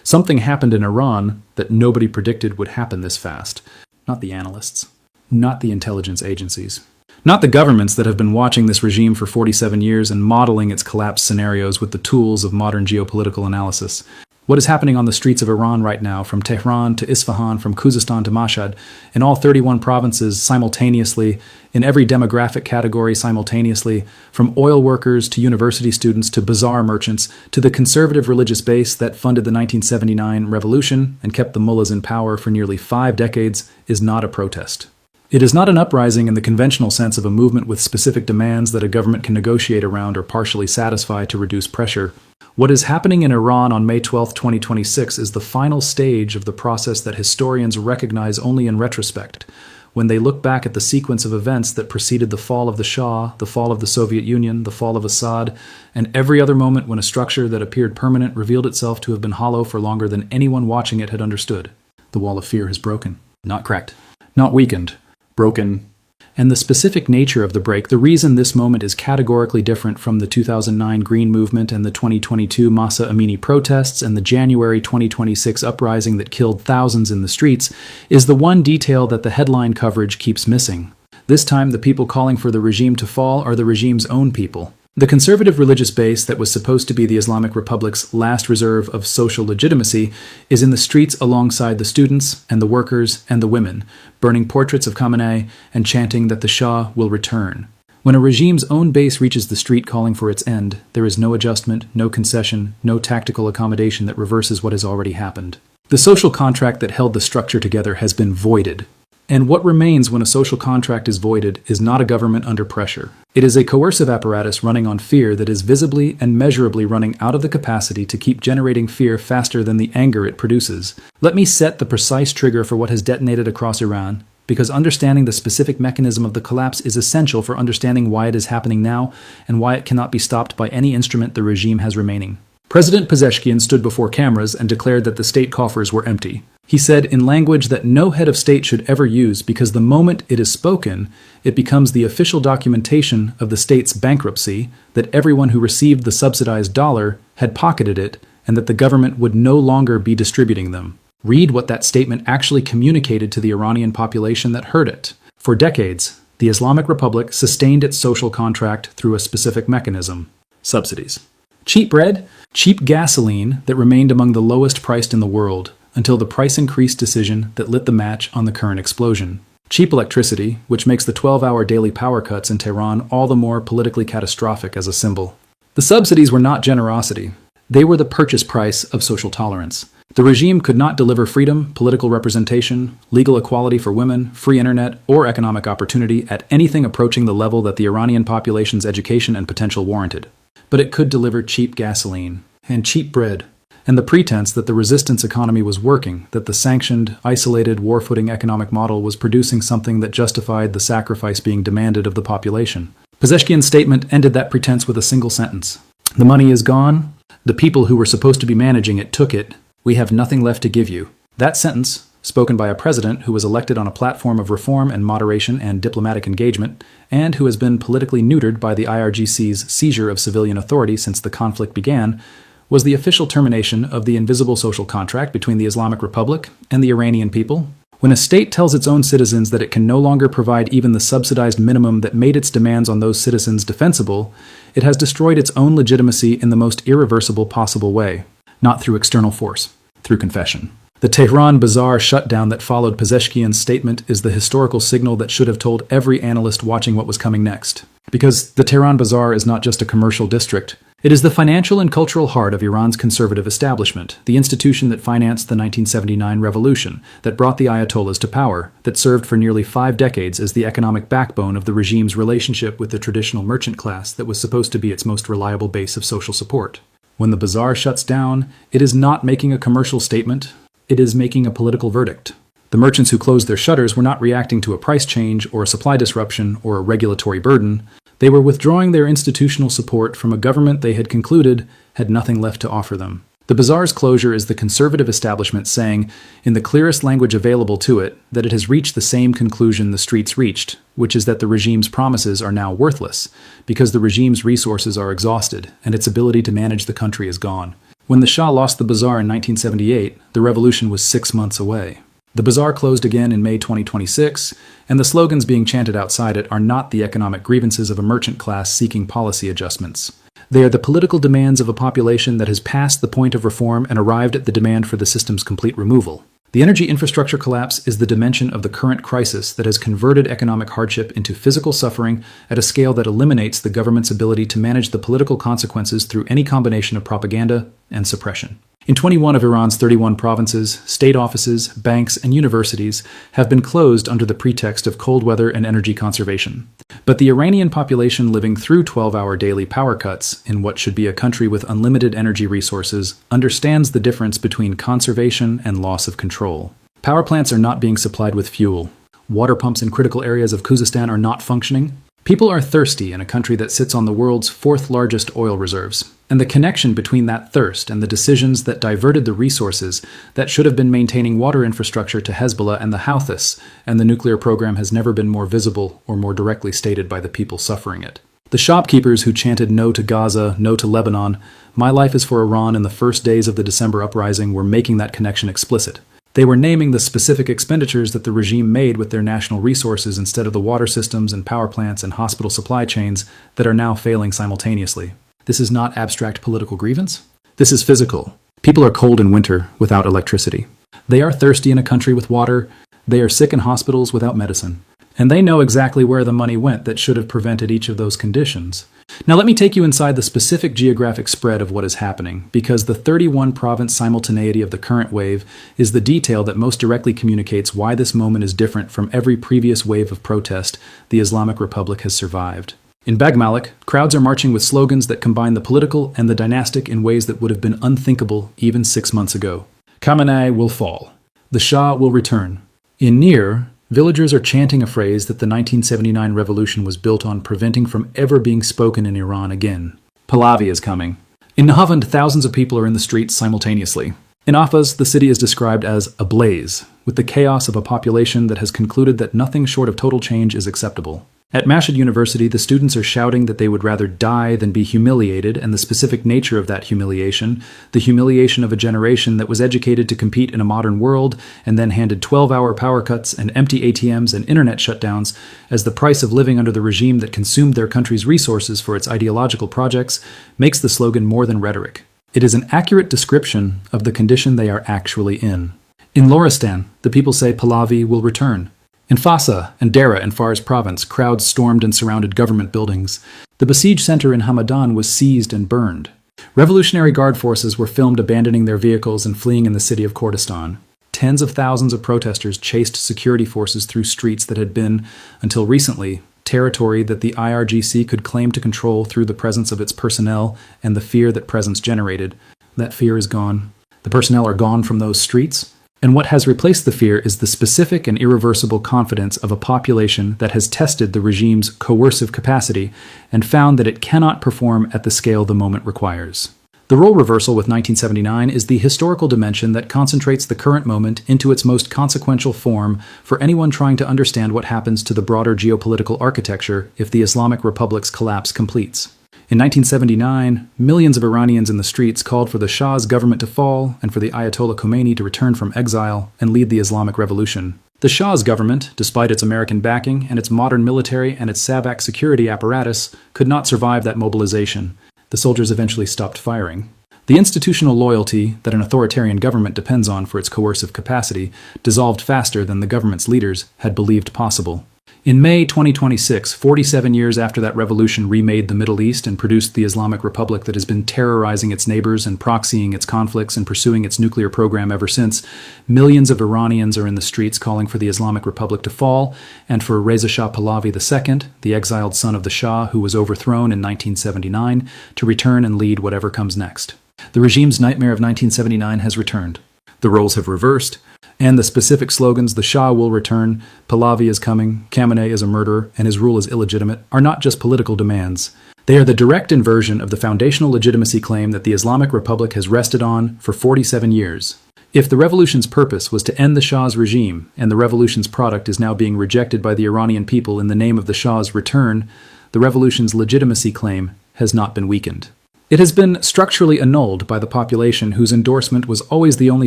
Something happened in Iran that nobody predicted would happen this fast. Not the analysts. Not the intelligence agencies. Not the governments that have been watching this regime for 47 years and modeling its collapse scenarios with the tools of modern geopolitical analysis. What is happening on the streets of Iran right now, from Tehran to Isfahan, from Khuzestan to Mashhad, in all 31 provinces simultaneously, in every demographic category simultaneously, from oil workers to university students to bazaar merchants to the conservative religious base that funded the 1979 revolution and kept the mullahs in power for nearly 5 decades, is not a protest. It is not an uprising in the conventional sense of a movement with specific demands that a government can negotiate around or partially satisfy to reduce pressure. What is happening in Iran on May 12, 2026 is the final stage of the process that historians recognize only in retrospect, when they look back at the sequence of events that preceded the fall of the Shah, the fall of the Soviet Union, the fall of Assad, and every other moment when a structure that appeared permanent revealed itself to have been hollow for longer than anyone watching it had understood. The wall of fear has broken, not cracked, not weakened, broken. And the specific nature of the break, the reason this moment is categorically different from the 2009 Green Movement and the 2022 Mahsa Amini protests and the January 2026 uprising that killed thousands in the streets, is the one detail that the headline coverage keeps missing. This time, the people calling for the regime to fall are the regime's own people. The conservative religious base that was supposed to be the Islamic Republic's last reserve of social legitimacy is in the streets alongside the students and the workers and the women, burning portraits of Khamenei and chanting that the Shah will return. When a regime's own base reaches the street calling for its end, there is no adjustment, no concession, no tactical accommodation that reverses what has already happened. The social contract that held the structure together has been voided. And what remains when a social contract is voided is not a government under pressure. It is a coercive apparatus running on fear that is visibly and measurably running out of the capacity to keep generating fear faster than the anger it produces. Let me set the precise trigger for what has detonated across Iran, because understanding the specific mechanism of the collapse is essential for understanding why it is happening now and why it cannot be stopped by any instrument the regime has remaining. President Pezeshkian stood before cameras and declared that the state coffers were empty. He said in language that no head of state should ever use because the moment it is spoken, it becomes the official documentation of the state's bankruptcy, that everyone who received the subsidized dollar had pocketed it, and that the government would no longer be distributing them. Read what that statement actually communicated to the Iranian population that heard it. For decades, the Islamic Republic sustained its social contract through a specific mechanism: subsidies. Cheap bread, cheap gasoline that remained among the lowest priced in the world, until the price increase decision that lit the match on the current explosion. Cheap electricity, which makes the 12-hour daily power cuts in Tehran all the more politically catastrophic as a symbol. The subsidies were not generosity. They were the purchase price of social tolerance. The regime could not deliver freedom, political representation, legal equality for women, free internet, or economic opportunity at anything approaching the level that the Iranian population's education and potential warranted. But it could deliver cheap gasoline and cheap bread, and the pretense that the resistance economy was working, that the sanctioned, isolated, war-footing economic model was producing something that justified the sacrifice being demanded of the population. Pezeshkian's statement ended that pretense with a single sentence. The money is gone. The people who were supposed to be managing it took it. We have nothing left to give you. That sentence, spoken by a president who was elected on a platform of reform and moderation and diplomatic engagement, and who has been politically neutered by the IRGC's seizure of civilian authority since the conflict began, was the official termination of the invisible social contract between the Islamic Republic and the Iranian people. When a state tells its own citizens that it can no longer provide even the subsidized minimum that made its demands on those citizens defensible, it has destroyed its own legitimacy in the most irreversible possible way, not through external force, through confession. The Tehran Bazaar shutdown that followed Pezeshkian's statement is the historical signal that should have told every analyst watching what was coming next. Because the Tehran Bazaar is not just a commercial district. It is the financial and cultural heart of Iran's conservative establishment, the institution that financed the 1979 revolution, that brought the Ayatollahs to power, that served for nearly 5 decades as the economic backbone of the regime's relationship with the traditional merchant class that was supposed to be its most reliable base of social support. When the bazaar shuts down, it is not making a commercial statement, it is making a political verdict. The merchants who closed their shutters were not reacting to a price change or a supply disruption or a regulatory burden. They were withdrawing their institutional support from a government they had concluded had nothing left to offer them. The bazaar's closure is the conservative establishment saying, in the clearest language available to it, that it has reached the same conclusion the streets reached, which is that the regime's promises are now worthless, because the regime's resources are exhausted and its ability to manage the country is gone. When the Shah lost the bazaar in 1978, the revolution was 6 months away. The bazaar closed again in May 2026, and the slogans being chanted outside it are not the economic grievances of a merchant class seeking policy adjustments. They are the political demands of a population that has passed the point of reform and arrived at the demand for the system's complete removal. The energy infrastructure collapse is the dimension of the current crisis that has converted economic hardship into physical suffering at a scale that eliminates the government's ability to manage the political consequences through any combination of propaganda and suppression. In 21 of Iran's 31 provinces, state offices, banks, and universities have been closed under the pretext of cold weather and energy conservation. But the Iranian population living through 12-hour daily power cuts in what should be a country with unlimited energy resources understands the difference between conservation and loss of control. Power plants are not being supplied with fuel. Water pumps in critical areas of Khuzestan are not functioning. People are thirsty in a country that sits on the world's fourth largest oil reserves. And the connection between that thirst and the decisions that diverted the resources that should have been maintaining water infrastructure to Hezbollah and the Houthis and the nuclear program has never been more visible or more directly stated by the people suffering it. The shopkeepers who chanted no to Gaza, no to Lebanon, my life is for Iran in the first days of the December uprising were making that connection explicit. They were naming the specific expenditures that the regime made with their national resources instead of the water systems and power plants and hospital supply chains that are now failing simultaneously. This is not abstract political grievance. This is physical. People are cold in winter without electricity. They are thirsty in a country with water. They are sick in hospitals without medicine. And they know exactly where the money went that should have prevented each of those conditions. Now let me take you inside the specific geographic spread of what is happening, because the 31-province simultaneity of the current wave is the detail that most directly communicates why this moment is different from every previous wave of protest the Islamic Republic has survived. In Bagmalik, crowds are marching with slogans that combine the political and the dynastic in ways that would have been unthinkable even 6 months ago. Khamenei will fall. The Shah will return. In Nir, villagers are chanting a phrase that the 1979 revolution was built on preventing from ever being spoken in Iran again. Pahlavi is coming. In Nahavand, thousands of people are in the streets simultaneously. In Afaz, the city is described as ablaze, with the chaos of a population that has concluded that nothing short of total change is acceptable. At Mashhad University, the students are shouting that they would rather die than be humiliated, and the specific nature of that humiliation, the humiliation of a generation that was educated to compete in a modern world and then handed 12-hour power cuts and empty ATMs and internet shutdowns as the price of living under the regime that consumed their country's resources for its ideological projects, makes the slogan more than rhetoric. It is an accurate description of the condition they are actually in. In Loristan, the people say Pahlavi will return. In Fasa and Dera in Fars province, crowds stormed and surrounded government buildings. The Basij center in Hamadan was seized and burned. Revolutionary Guard forces were filmed abandoning their vehicles and fleeing in the city of Kurdistan. Tens of thousands of protesters chased security forces through streets that had been, until recently, territory that the IRGC could claim to control through the presence of its personnel and the fear that presence generated. That fear is gone. The personnel are gone from those streets. And what has replaced the fear is the specific and irreversible confidence of a population that has tested the regime's coercive capacity and found that it cannot perform at the scale the moment requires. The role reversal with 1979 is the historical dimension that concentrates the current moment into its most consequential form for anyone trying to understand what happens to the broader geopolitical architecture if the Islamic Republic's collapse completes. In 1979, millions of Iranians in the streets called for the Shah's government to fall and for the Ayatollah Khomeini to return from exile and lead the Islamic Revolution. The Shah's government, despite its American backing and its modern military and its SAVAK security apparatus, could not survive that mobilization. The soldiers eventually stopped firing. The institutional loyalty that an authoritarian government depends on for its coercive capacity dissolved faster than the government's leaders had believed possible. In May 2026, 47 years after that revolution remade the Middle East and produced the Islamic Republic that has been terrorizing its neighbors and proxying its conflicts and pursuing its nuclear program ever since, millions of Iranians are in the streets calling for the Islamic Republic to fall and for Reza Shah Pahlavi II, the exiled son of the Shah who was overthrown in 1979, to return and lead whatever comes next. The regime's nightmare of 1979 has returned. The roles have reversed, and the specific slogans, the Shah will return, Pahlavi is coming, Khamenei is a murderer, and his rule is illegitimate, are not just political demands. They are the direct inversion of the foundational legitimacy claim that the Islamic Republic has rested on for 47 years. If the revolution's purpose was to end the Shah's regime, and the revolution's product is now being rejected by the Iranian people in the name of the Shah's return, the revolution's legitimacy claim has not been weakened. It has been structurally annulled by the population whose endorsement was always the only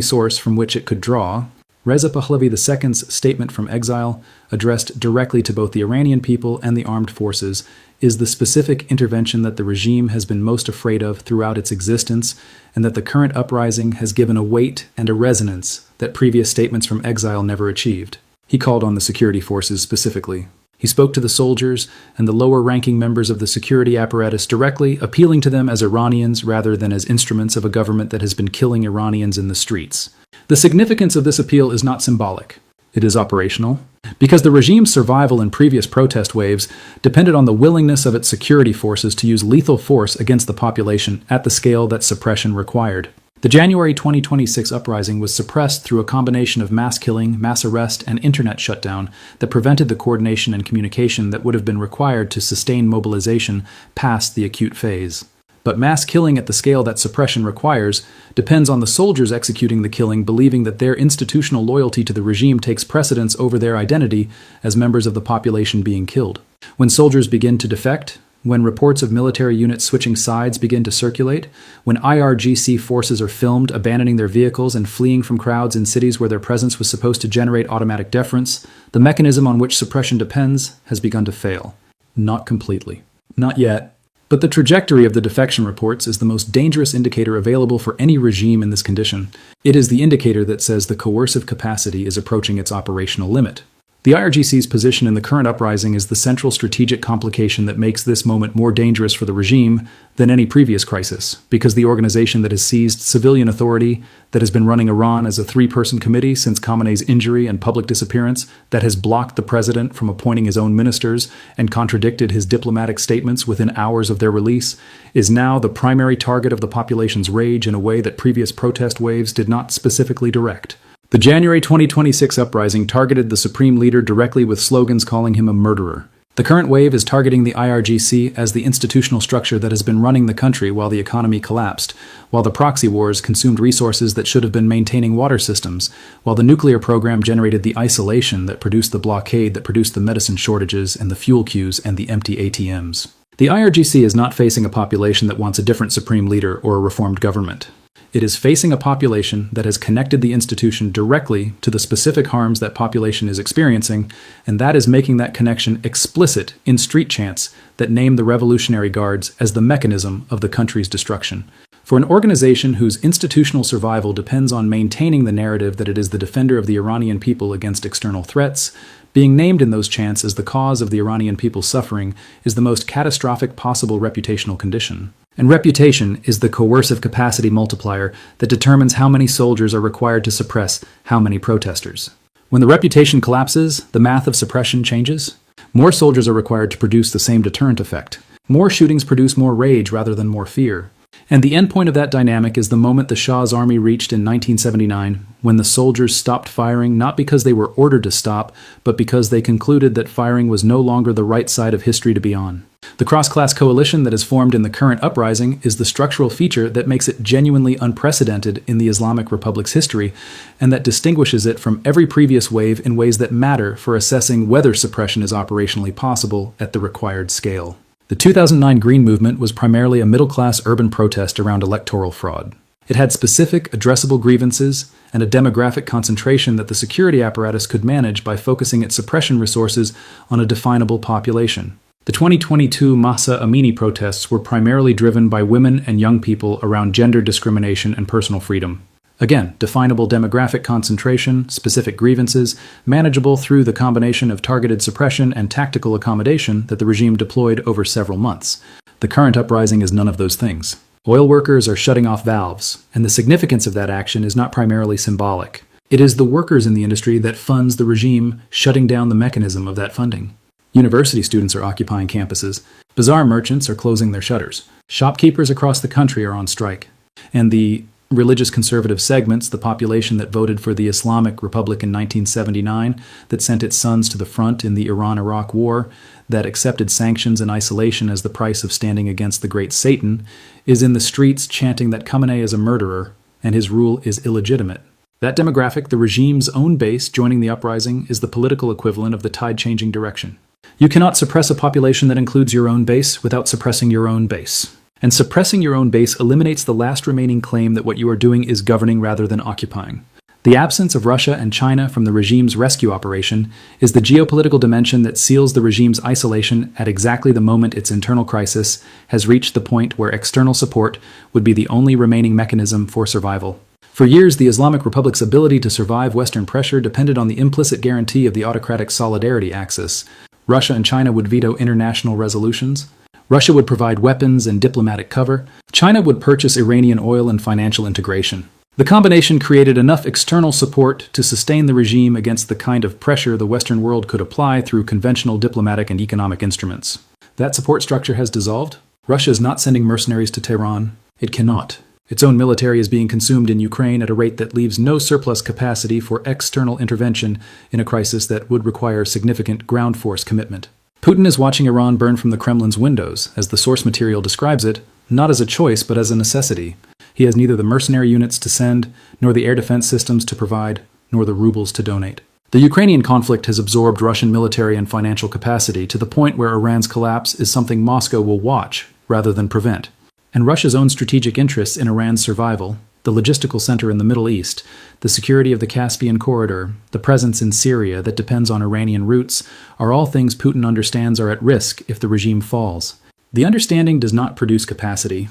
source from which it could draw. Reza Pahlavi II's statement from exile, addressed directly to both the Iranian people and the armed forces, is the specific intervention that the regime has been most afraid of throughout its existence, and that the current uprising has given a weight and a resonance that previous statements from exile never achieved. He called on the security forces specifically. He spoke to the soldiers and the lower-ranking members of the security apparatus directly, appealing to them as Iranians rather than as instruments of a government that has been killing Iranians in the streets. The significance of this appeal is not symbolic. It is operational, because the regime's survival in previous protest waves depended on the willingness of its security forces to use lethal force against the population at the scale that suppression required. The January 2026 uprising was suppressed through a combination of mass killing, mass arrest, and internet shutdown that prevented the coordination and communication that would have been required to sustain mobilization past the acute phase. But mass killing at the scale that suppression requires depends on the soldiers executing the killing believing that their institutional loyalty to the regime takes precedence over their identity as members of the population being killed. When soldiers begin to defect, when reports of military units switching sides begin to circulate, when IRGC forces are filmed abandoning their vehicles and fleeing from crowds in cities where their presence was supposed to generate automatic deference, the mechanism on which suppression depends has begun to fail. Not completely. Not yet. But the trajectory of the defection reports is the most dangerous indicator available for any regime in this condition. It is the indicator that says the coercive capacity is approaching its operational limit. The IRGC's position in the current uprising is the central strategic complication that makes this moment more dangerous for the regime than any previous crisis, because the organization that has seized civilian authority, that has been running Iran as a three-person committee since Khamenei's injury and public disappearance, that has blocked the president from appointing his own ministers and contradicted his diplomatic statements within hours of their release, is now the primary target of the population's rage in a way that previous protest waves did not specifically direct. The January 2026 uprising targeted the supreme leader directly with slogans calling him a murderer. The current wave is targeting the IRGC as the institutional structure that has been running the country while the economy collapsed, while the proxy wars consumed resources that should have been maintaining water systems, while the nuclear program generated the isolation that produced the blockade that produced the medicine shortages and the fuel queues and the empty ATMs. The IRGC is not facing a population that wants a different supreme leader or a reformed government. It is facing a population that has connected the institution directly to the specific harms that population is experiencing, and that is making that connection explicit in street chants that name the Revolutionary Guards as the mechanism of the country's destruction. For an organization whose institutional survival depends on maintaining the narrative that it is the defender of the Iranian people against external threats, being named in those chants as the cause of the Iranian people's suffering is the most catastrophic possible reputational condition. And reputation is the coercive capacity multiplier that determines how many soldiers are required to suppress how many protesters. When the reputation collapses, the math of suppression changes. More soldiers are required to produce the same deterrent effect. More shootings produce more rage rather than more fear. And the endpoint of that dynamic is the moment the Shah's army reached in 1979, when the soldiers stopped firing not because they were ordered to stop, but because they concluded that firing was no longer the right side of history to be on. The cross-class coalition that is formed in the current uprising is the structural feature that makes it genuinely unprecedented in the Islamic Republic's history, and that distinguishes it from every previous wave in ways that matter for assessing whether suppression is operationally possible at the required scale. The 2009 Green Movement was primarily a middle-class urban protest around electoral fraud. It had specific, addressable grievances and a demographic concentration that the security apparatus could manage by focusing its suppression resources on a definable population. The 2022 Mahsa Amini protests were primarily driven by women and young people around gender discrimination and personal freedom. Again, definable demographic concentration, specific grievances, manageable through the combination of targeted suppression and tactical accommodation that the regime deployed over several months. The current uprising is none of those things. Oil workers are shutting off valves, and the significance of that action is not primarily symbolic. It is the workers in the industry that funds the regime shutting down the mechanism of that funding. University students are occupying campuses. Bazaar merchants are closing their shutters. Shopkeepers across the country are on strike. And the religious conservative segments, the population that voted for the Islamic Republic in 1979, that sent its sons to the front in the Iran-Iraq War, that accepted sanctions and isolation as the price of standing against the great Satan, is in the streets chanting that Khamenei is a murderer and his rule is illegitimate. That demographic, the regime's own base joining the uprising, is the political equivalent of the tide-changing direction. You cannot suppress a population that includes your own base without suppressing your own base. And suppressing your own base eliminates the last remaining claim that what you are doing is governing rather than occupying. The absence of Russia and China from the regime's rescue operation is the geopolitical dimension that seals the regime's isolation at exactly the moment its internal crisis has reached the point where external support would be the only remaining mechanism for survival. For years, the Islamic Republic's ability to survive Western pressure depended on the implicit guarantee of the autocratic solidarity axis. Russia and China would veto international resolutions. Russia would provide weapons and diplomatic cover. China would purchase Iranian oil and financial integration. The combination created enough external support to sustain the regime against the kind of pressure the Western world could apply through conventional diplomatic and economic instruments. That support structure has dissolved. Russia is not sending mercenaries to Tehran. It cannot. Its own military is being consumed in Ukraine at a rate that leaves no surplus capacity for external intervention in a crisis that would require significant ground force commitment. Putin is watching Iran burn from the Kremlin's windows, as the source material describes it, not as a choice but as a necessity. He has neither the mercenary units to send, nor the air defense systems to provide, nor the rubles to donate. The Ukrainian conflict has absorbed Russian military and financial capacity to the point where Iran's collapse is something Moscow will watch rather than prevent. And Russia's own strategic interests in Iran's survival, the logistical center in the Middle East, the security of the Caspian corridor, the presence in Syria that depends on Iranian routes, are all things Putin understands are at risk if the regime falls. The understanding does not produce capacity,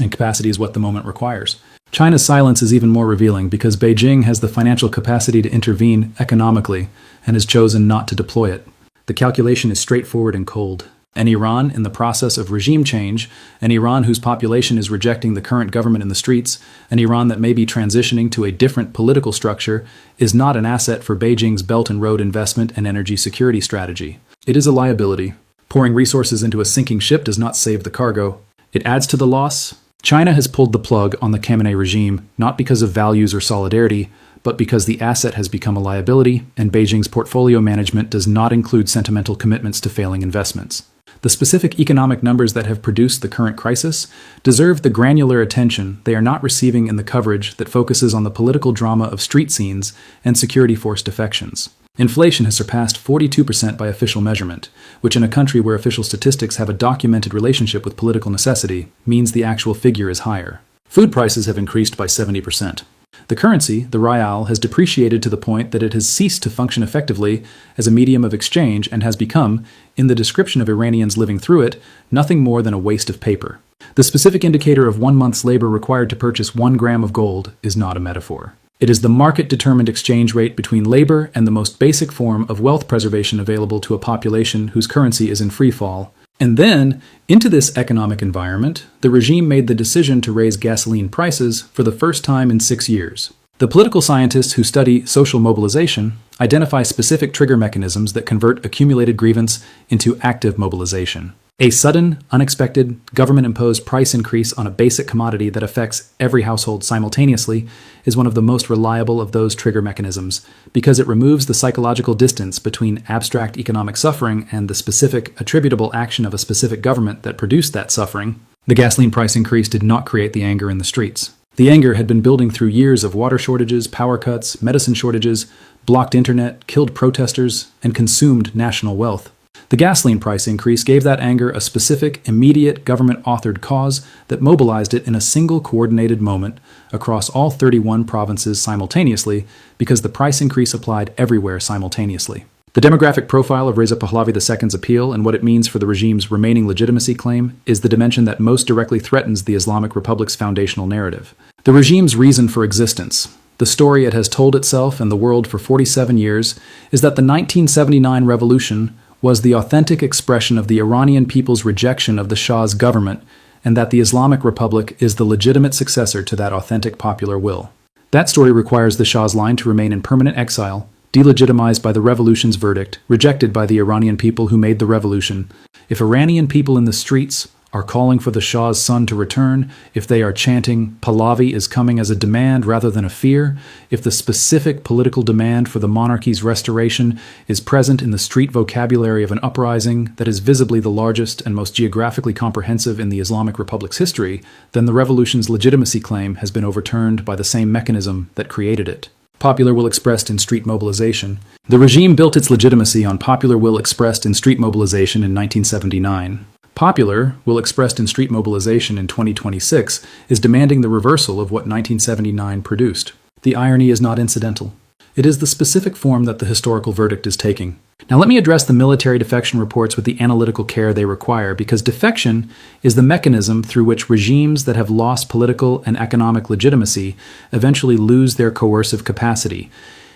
and capacity is what the moment requires. China's silence is even more revealing because Beijing has the financial capacity to intervene economically and has chosen not to deploy it. The calculation is straightforward and cold. An Iran in the process of regime change, an Iran whose population is rejecting the current government in the streets, an Iran that may be transitioning to a different political structure, is not an asset for Beijing's Belt and Road investment and energy security strategy. It is a liability. Pouring resources into a sinking ship does not save the cargo. It adds to the loss. China has pulled the plug on the Khamenei regime, not because of values or solidarity, but because the asset has become a liability, and Beijing's portfolio management does not include sentimental commitments to failing investments. The specific economic numbers that have produced the current crisis deserve the granular attention they are not receiving in the coverage that focuses on the political drama of street scenes and security force defections. Inflation has surpassed 42% by official measurement, which in a country where official statistics have a documented relationship with political necessity means the actual figure is higher. Food prices have increased by 70%. The currency, the rial, has depreciated to the point that it has ceased to function effectively as a medium of exchange and has become, in the description of Iranians living through it, nothing more than a waste of paper. The specific indicator of 1 month's labor required to purchase 1 gram of gold is not a metaphor. It is the market-determined exchange rate between labor and the most basic form of wealth preservation available to a population whose currency is in free fall. And then, into this economic environment, the regime made the decision to raise gasoline prices for the first time in 6 years. The political scientists who study social mobilization identify specific trigger mechanisms that convert accumulated grievance into active mobilization. A sudden, unexpected, government-imposed price increase on a basic commodity that affects every household simultaneously is one of the most reliable of those trigger mechanisms because it removes the psychological distance between abstract economic suffering and the specific attributable action of a specific government that produced that suffering. The gasoline price increase did not create the anger in the streets. The anger had been building through years of water shortages, power cuts, medicine shortages, blocked internet, killed protesters, and consumed national wealth. The gasoline price increase gave that anger a specific, immediate government-authored cause that mobilized it in a single coordinated moment across all 31 provinces simultaneously because the price increase applied everywhere simultaneously. The demographic profile of Reza Pahlavi II's appeal and what it means for the regime's remaining legitimacy claim is the dimension that most directly threatens the Islamic Republic's foundational narrative. The regime's reason for existence, the story it has told itself and the world for 47 years, is that the 1979 revolution was the authentic expression of the Iranian people's rejection of the Shah's government, and that the Islamic Republic is the legitimate successor to that authentic popular will. That story requires the Shah's line to remain in permanent exile, delegitimized by the revolution's verdict, rejected by the Iranian people who made the revolution. If Iranian people in the streets are calling for the Shah's son to return, if they are chanting Pahlavi is coming as a demand rather than a fear, if the specific political demand for the monarchy's restoration is present in the street vocabulary of an uprising that is visibly the largest and most geographically comprehensive in the Islamic Republic's history, then the revolution's legitimacy claim has been overturned by the same mechanism that created it. Popular will expressed in street mobilization. The regime built its legitimacy on popular will expressed in street mobilization in 1979. Popular, will expressed in street mobilization in 2026, is demanding the reversal of what 1979 produced. The irony is not incidental. It is the specific form that the historical verdict is taking. Now let me address the military defection reports with the analytical care they require, because defection is the mechanism through which regimes that have lost political and economic legitimacy eventually lose their coercive capacity.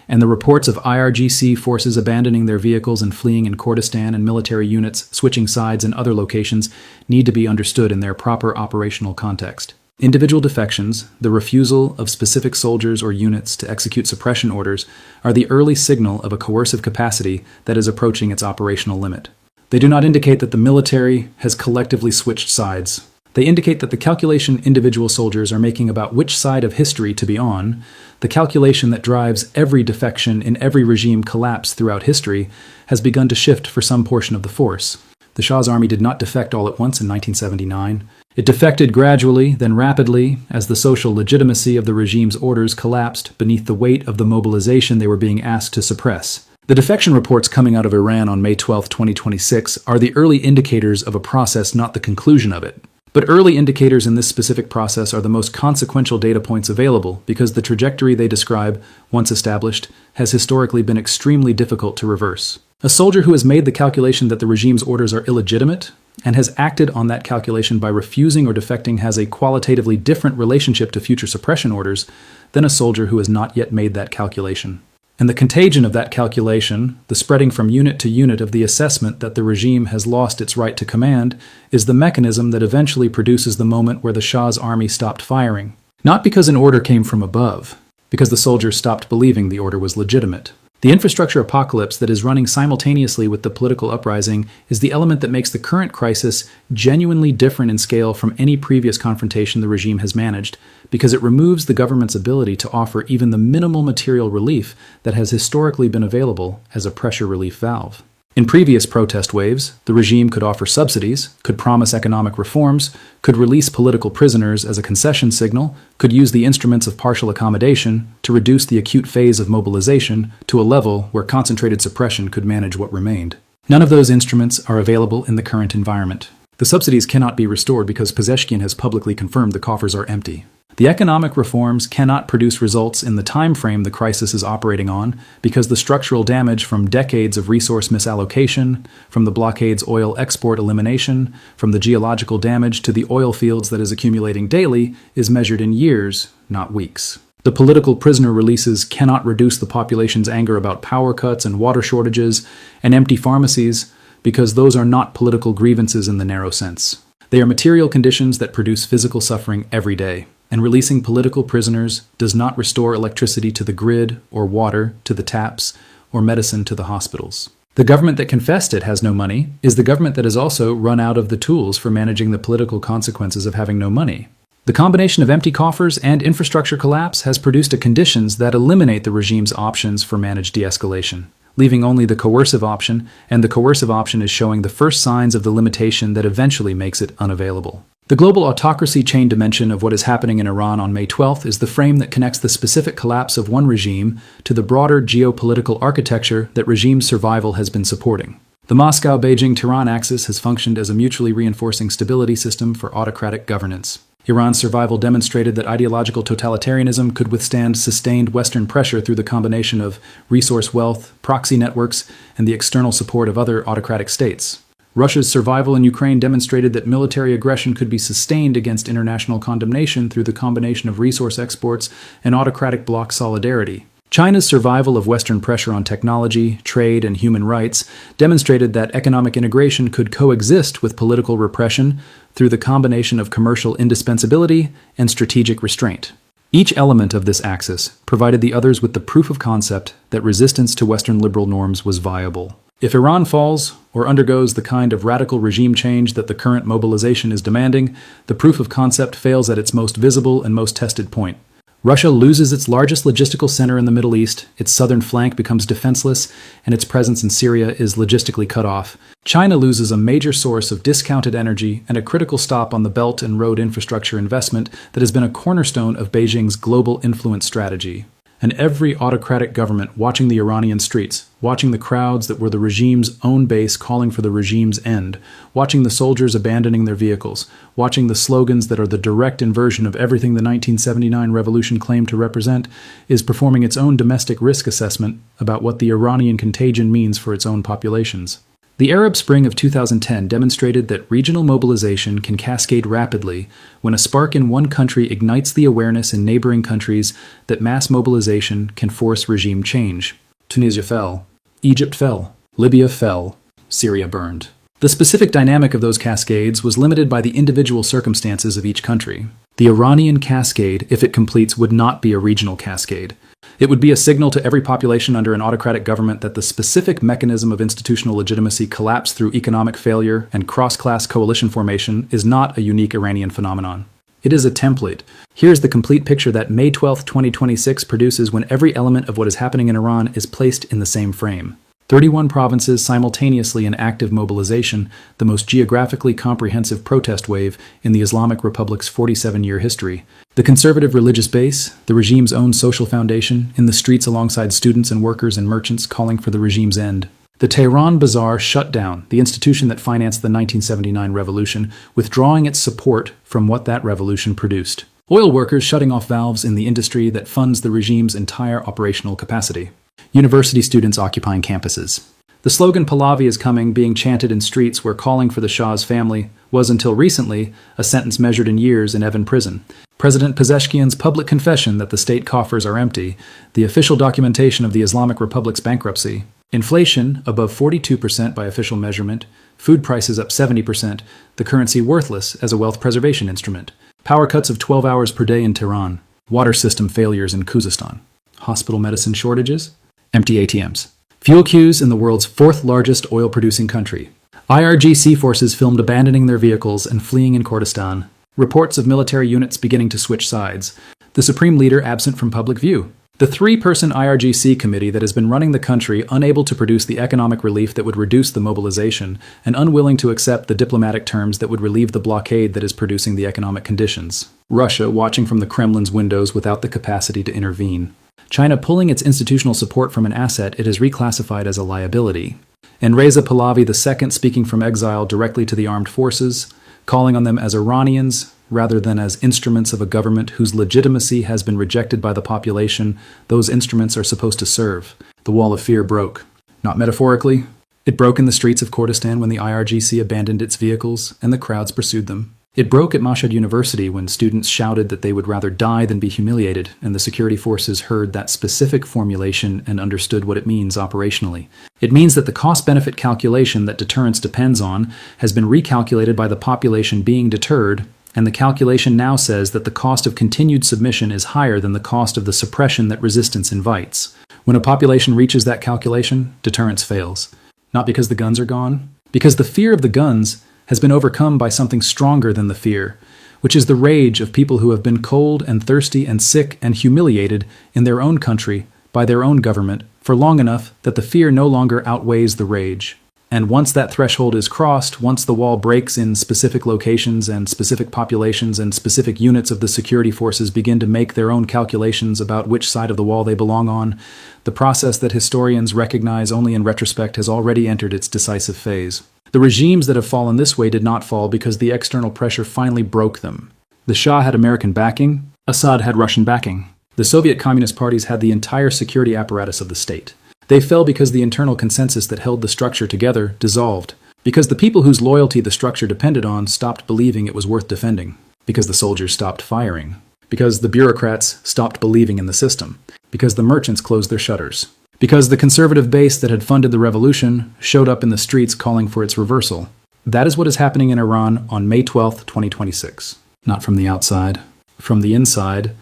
And the reports of IRGC forces abandoning their vehicles and fleeing in Kurdistan and military units switching sides in other locations need to be understood in their proper operational context. Individual defections, the refusal of specific soldiers or units to execute suppression orders, are the early signal of a coercive capacity that is approaching its operational limit. They do not indicate that the military has collectively switched sides. They indicate that the calculation individual soldiers are making about which side of history to be on, the calculation that drives every defection in every regime collapse throughout history, has begun to shift for some portion of the force. The Shah's army did not defect all at once in 1979. It defected gradually, then rapidly, as the social legitimacy of the regime's orders collapsed beneath the weight of the mobilization they were being asked to suppress. The defection reports coming out of Iran on May 12, 2026 are the early indicators of a process, not the conclusion of it. But early indicators in this specific process are the most consequential data points available because the trajectory they describe, once established, has historically been extremely difficult to reverse. A soldier who has made the calculation that the regime's orders are illegitimate and has acted on that calculation by refusing or defecting has a qualitatively different relationship to future suppression orders than a soldier who has not yet made that calculation. And the contagion of that calculation, the spreading from unit to unit of the assessment that the regime has lost its right to command, is the mechanism that eventually produces the moment where the Shah's army stopped firing. Not because an order came from above, because the soldiers stopped believing the order was legitimate. The infrastructure apocalypse that is running simultaneously with the political uprising is the element that makes the current crisis genuinely different in scale from any previous confrontation the regime has managed, because it removes the government's ability to offer even the minimal material relief that has historically been available as a pressure relief valve. In previous protest waves, the regime could offer subsidies, could promise economic reforms, could release political prisoners as a concession signal, could use the instruments of partial accommodation to reduce the acute phase of mobilization to a level where concentrated suppression could manage what remained. None of those instruments are available in the current environment. The subsidies cannot be restored because Pezeshkian has publicly confirmed the coffers are empty. The economic reforms cannot produce results in the time frame the crisis is operating on because the structural damage from decades of resource misallocation, from the blockade's oil export elimination, from the geological damage to the oil fields that is accumulating daily is measured in years, not weeks. The political prisoner releases cannot reduce the population's anger about power cuts and water shortages and empty pharmacies because those are not political grievances in the narrow sense. They are material conditions that produce physical suffering every day. And releasing political prisoners does not restore electricity to the grid, or water to the taps, or medicine to the hospitals. The government that confessed it has no money is the government that has also run out of the tools for managing the political consequences of having no money. The combination of empty coffers and infrastructure collapse has produced a conditions that eliminate the regime's options for managed de-escalation, leaving only the coercive option, and the coercive option is showing the first signs of the limitation that eventually makes it unavailable. The global autocracy chain dimension of what is happening in Iran on May 12th is the frame that connects the specific collapse of one regime to the broader geopolitical architecture that regime survival has been supporting. The Moscow-Beijing-Tehran axis has functioned as a mutually reinforcing stability system for autocratic governance. Iran's survival demonstrated that ideological totalitarianism could withstand sustained Western pressure through the combination of resource wealth, proxy networks, and the external support of other autocratic states. Russia's survival in Ukraine demonstrated that military aggression could be sustained against international condemnation through the combination of resource exports and autocratic bloc solidarity. China's survival of Western pressure on technology, trade, and human rights demonstrated that economic integration could coexist with political repression through the combination of commercial indispensability and strategic restraint. Each element of this axis provided the others with the proof of concept that resistance to Western liberal norms was viable. If Iran falls, or undergoes the kind of radical regime change that the current mobilization is demanding, the proof of concept fails at its most visible and most tested point. Russia loses its largest logistical center in the Middle East, its southern flank becomes defenseless, and its presence in Syria is logistically cut off. China loses a major source of discounted energy and a critical stop on the Belt and Road infrastructure investment that has been a cornerstone of Beijing's global influence strategy. and every autocratic government watching the Iranian streets, watching the crowds that were the regime's own base calling for the regime's end, watching the soldiers abandoning their vehicles, watching the slogans that are the direct inversion of everything the 1979 revolution claimed to represent, is performing its own domestic risk assessment about what the Iranian contagion means for its own populations. The Arab Spring of 2010 demonstrated that regional mobilization can cascade rapidly when a spark in one country ignites the awareness in neighboring countries that mass mobilization can force regime change. Tunisia fell. Egypt fell. Libya fell. Syria burned. The specific dynamic of those cascades was limited by the individual circumstances of each country. The Iranian cascade, if it completes, would not be a regional cascade. It would be a signal to every population under an autocratic government that the specific mechanism of institutional legitimacy collapsed through economic failure and cross-class coalition formation is not a unique Iranian phenomenon. It is a template. Here's the complete picture that May 12, 2026 produces when every element of what is happening in Iran is placed in the same frame. 31 provinces simultaneously in active mobilization, the most geographically comprehensive protest wave in the Islamic Republic's 47-year history. The conservative religious base, the regime's own social foundation, in the streets alongside students and workers and merchants calling for the regime's end. The Tehran Bazaar shut down, the institution that financed the 1979 revolution, withdrawing its support from what that revolution produced. Oil workers shutting off valves in the industry that funds the regime's entire operational capacity. University students occupying campuses. The slogan "Pahlavi is coming" being chanted in streets where calling for the Shah's family was until recently a sentence measured in years in Evin prison. President Pezeshkian's public confession that the state coffers are empty, the official documentation of the Islamic Republic's bankruptcy, inflation above 42% by official measurement, food prices up 70%, the currency worthless as a wealth preservation instrument, power cuts of 12 hours per day in Tehran, water system failures in Khuzestan, hospital medicine shortages, empty ATMs. Fuel queues in the world's fourth largest oil-producing country. IRGC forces filmed abandoning their vehicles and fleeing in Kurdistan. Reports of military units beginning to switch sides. The supreme leader absent from public view. The three-person IRGC committee that has been running the country unable to produce the economic relief that would reduce the mobilization and unwilling to accept the diplomatic terms that would relieve the blockade that is producing the economic conditions. Russia watching from the Kremlin's windows without the capacity to intervene. China pulling its institutional support from an asset it has reclassified as a liability. And Reza Pahlavi II speaking from exile directly to the armed forces, calling on them as Iranians rather than as instruments of a government whose legitimacy has been rejected by the population those instruments are supposed to serve. The wall of fear broke. Not metaphorically. It broke in the streets of Kurdistan when the IRGC abandoned its vehicles and the crowds pursued them. It broke at Mashhad University when students shouted that they would rather die than be humiliated, and the security forces heard that specific formulation and understood what it means operationally. It means that the cost-benefit calculation that deterrence depends on has been recalculated by the population being deterred, and the calculation now says that the cost of continued submission is higher than the cost of the suppression that resistance invites. When a population reaches that calculation, deterrence fails. Not because the guns are gone, because the fear of the guns has been overcome by something stronger than the fear, which is the rage of people who have been cold and thirsty and sick and humiliated in their own country by their own government for long enough that the fear no longer outweighs the rage. And once that threshold is crossed, once the wall breaks in specific locations and specific populations and specific units of the security forces begin to make their own calculations about which side of the wall they belong on, the process that historians recognize only in retrospect has already entered its decisive phase. The regimes that have fallen this way did not fall because the external pressure finally broke them. The Shah had American backing, Assad had Russian backing. The Soviet Communist parties had the entire security apparatus of the state. They fell because the internal consensus that held the structure together dissolved, because the people whose loyalty the structure depended on stopped believing it was worth defending, because the soldiers stopped firing, because the bureaucrats stopped believing in the system, because the merchants closed their shutters. Because the conservative base that had funded the revolution showed up in the streets calling for its reversal. That is what is happening in Iran on May 12, 2026. Not from the outside. From the inside,